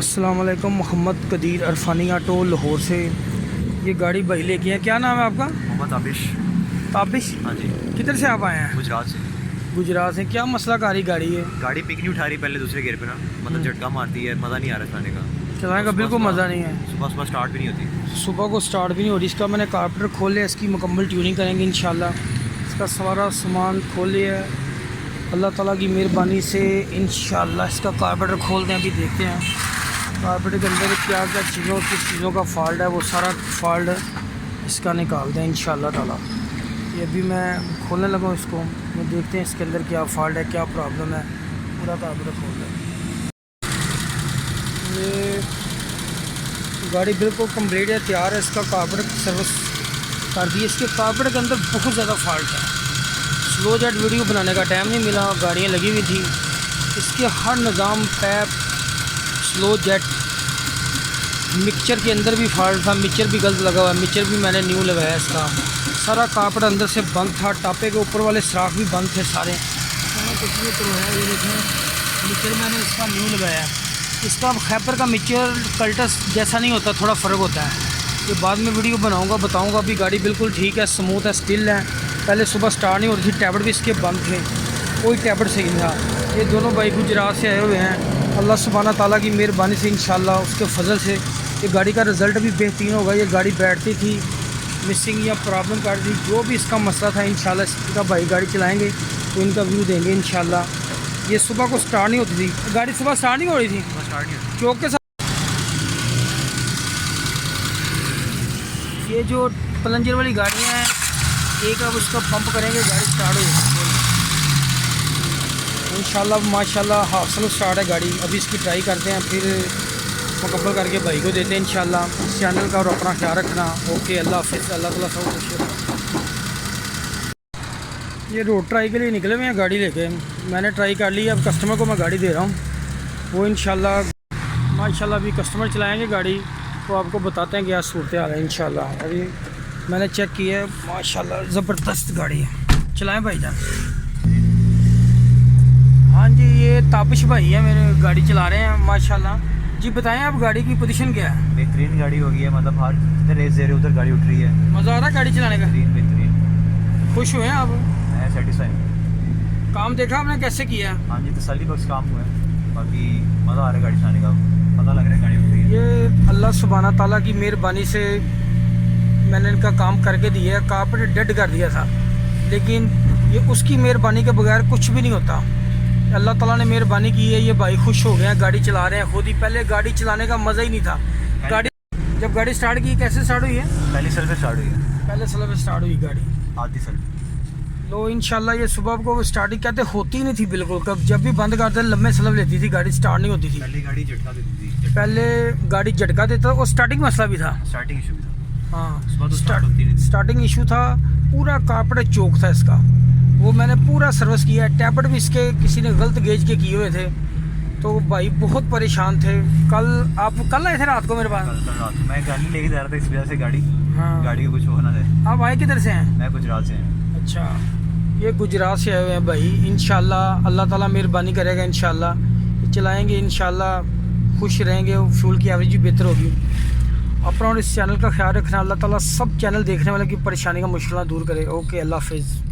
अस्सलाम वालेकुम। मोहम्मद कदीर अरफानी ऑटो लाहौर से ये गाड़ी भाई लेके हैं। क्या नाम है आपका? मोहम्मद ताबिश। ताबिश? हाँ जी, किधर से आप आए हैं? गुजरात से। गुजरात से। क्या मसला कारी गाड़ी है? गाड़ी पिक नहीं उठा रही पहले दूसरे गियर पे ना, मतलब झटका मारती है, मज़ा नहीं आ रहा चलाने का। चलाने का बिल्कुल मज़ा नहीं है। सुबह सुबह स्टार्ट भी नहीं होती। सुबह को स्टार्ट भी नहीं हो रही। इसका मैंने कारपेटर खोल लिया, इसकी मुकम्मल ट्यूनिंग करेंगे इंशाल्लाह। इसका सारा सामान खोल लिया है, अल्लाह ताला की मेहरबानी से इंशाल्लाह। इसका कारपेटर खोलते हैं, अभी देखते हैं कारपेटर के अंदर क्या क्या चीज़ों किस चीज़ों का फॉल्ट है, वो सारा फॉल्ट इसका निकालते हैं इंशाल्लाह ताला। ये अभी मैं खोलने लगा हूँ इसको, मैं देखते हैं इसके अंदर क्या फॉल्ट है, क्या प्रॉब्लम है। पूरा कारपेटर खोल रहे हैं। ये गाड़ी बिल्कुल कंप्लीट है, तैयार है। इसका कारपेटर सर्विस कर दी। इसके कारपेटर के अंदर बहुत ज़्यादा फॉल्ट है। स्लो जेट वीडियो बनाने का टाइम नहीं मिला, गाड़ियाँ लगी हुई थी। इसके हर निज़ाम पैप स्लो जेट, मिक्सचर के अंदर भी फॉल्ट था, मिक्सचर भी गलत लगा हुआ है, मिक्सचर भी मैंने न्यू लगाया। इसका सारा कारपेट अंदर से बंद था, टापे के ऊपर वाले सुराख भी बंद थे सारे। कुछ भी तो है, ये देखें मिक्सचर मैंने इसका न्यू लगाया। इसका खैबर का मिक्सचर कल्टस जैसा नहीं होता, थोड़ा फ़र्क होता है। ये बाद में वीडियो बनाऊँगा, बताऊँगा। अभी गाड़ी बिल्कुल ठीक है, स्मूथ है, स्टिल है। पहले सुबह स्टार्ट नहीं हो रही थी, टैबलेट भी इसके बंद थे, कोई टैबलेट सही नहीं था। ये दोनों भाई गुजरात से आए हुए हैं। अल्लाह सुब्हाना ताला की मेहरबानी से इंशाल्लाह उसके फजल से ये गाड़ी का रिज़ल्ट भी बेहतरीन होगा। ये गाड़ी बैठती थी, मिसिंग या प्रॉब्लम कर दी, जो भी इसका मसला था इंशाल्लाह इसका भाई गाड़ी चलाएँगे तो इनका व्यू देंगे इंशाल्लाह। ये सुबह को स्टार्ट नहीं होती थी, गाड़ी सुबह स्टार्ट नहीं हो रही थी, स्टार्ट नहीं होती। चौक के साथ। ये जो प्लंजर वाली गाड़ियाँ हैं, एक अब उसका पंप करेंगे, गाड़ी स्टार्ट हो जाएगी इंशाल्लाह माशाल्लाह। हासिल स्टार्ट है गाड़ी। अभी इसकी ट्राई करते हैं, फिर मुकम्मल करके भाई को देते हैं इंशाल्लाह। इस चैनल का और अपना ख्याल रखना। ओके, अल्लाह हाफ़िज़। अल्लाह ताला सब खुश। ये रोड ट्राई के लिए निकले हुए हैं गाड़ी लेके। मैंने ट्राई कर ली, अब कस्टमर को मैं गाड़ी दे रहा हूँ। वो इंशाल्लाह माशाल्लाह अभी कस्टमर चलाएँगे गाड़ी, तो आपको बताते हैं क्या सूरत हाल है इंशाल्लाह। अभी मैंने चेक किया है, माशाल्लाह ज़बरदस्त गाड़ी है। चलाएँ भाईजान। हाँ जी, ये ताबिश भाई है, मेरे गाड़ी चला रहे हैं माशाल्लाह जी। बताएं आप गाड़ी की पोजीशन क्या है? बेहतरीन गाड़ी हो गई है, मतलब हर जिधर रेस दे रहे उधर गाड़ी उठ रही है। मज़ा आ रहा है गाड़ी चलाने का? बेहतरीन। खुश हुए हैं आप? मैं सेटिस्फाइड। काम देखा आपने कैसे किया? हाँ जी, तसल्ली बख्श काम हुआ है। बाकी मज़ा आ रहा है गाड़ी चलाने का, पता लग रहा है गाड़ी उठ रही है। ये अल्लाह सुब्हाना ताला की मेहरबानी से मैंने इनका काम करके दिया है। कारपेट डेड कर दिया था, लेकिन ये उसकी मेहरबानी के बगैर कुछ भी नहीं होता। अल्लाह ताला ने मेहरबानी की है। ये भाई खुश हो गए हैं, गाड़ी चला रहे हैं खुद ही। पहले गाड़ी चलाने का मज़ा ही नहीं था। गाड़ी जब गाड़ी स्टार्ट की, कैसे स्टार्ट हुई है? पहली सर्विस स्टार्ट हुई है। पहले सर्विस स्टार्ट हुई गाड़ी, आधी सर्विस। तो इंशाल्लाह ये सुबह को स्टार्टिंग कहते होती नहीं थी बिल्कुल। कब जब भी बंद करते लम्बे सलब लेती थी, गाड़ी स्टार्ट नहीं होती थी। पहले गाड़ी झटका देती थी। पहले गाड़ी झटका देता, और स्टार्टिंग मसला भी था। स्टार्टिंग इशू भी था। हाँ, सुबह तो स्टार्ट होती नहीं थी। स्टार्टिंग इशू था। पूरा कारपेट चौक था इसका, वो मैंने पूरा सर्विस किया है। टैबलेट भी इसके किसी ने गलत गेज के किए हुए थे, तो भाई बहुत परेशान थे। कल आए थे रात को मेरे पास? कल रात को मैं गाड़ी लेके जा रहा था, इस वजह से गाड़ी हाँ। को कुछ हो ना जाए। आप आए किधर से हैं? मैं गुजरात से हूँ। अच्छा, ये गुजरात से आए हुए हैं भाई। इंशाल्लाह अल्लाह ताला मेहरबानी करेगा इंशाल्लाह। चलाएँगे इंशाल्लाह, खुश रहेंगे, फ्यूल की एवरेज भी बेहतर होगी। अपना और इस चैनल का ख्याल रखना। अल्लाह ताला सब चैनल देखने वाले की परेशानी का मुश्किल दूर करे। ओके, अल्लाह हाफ़िज़।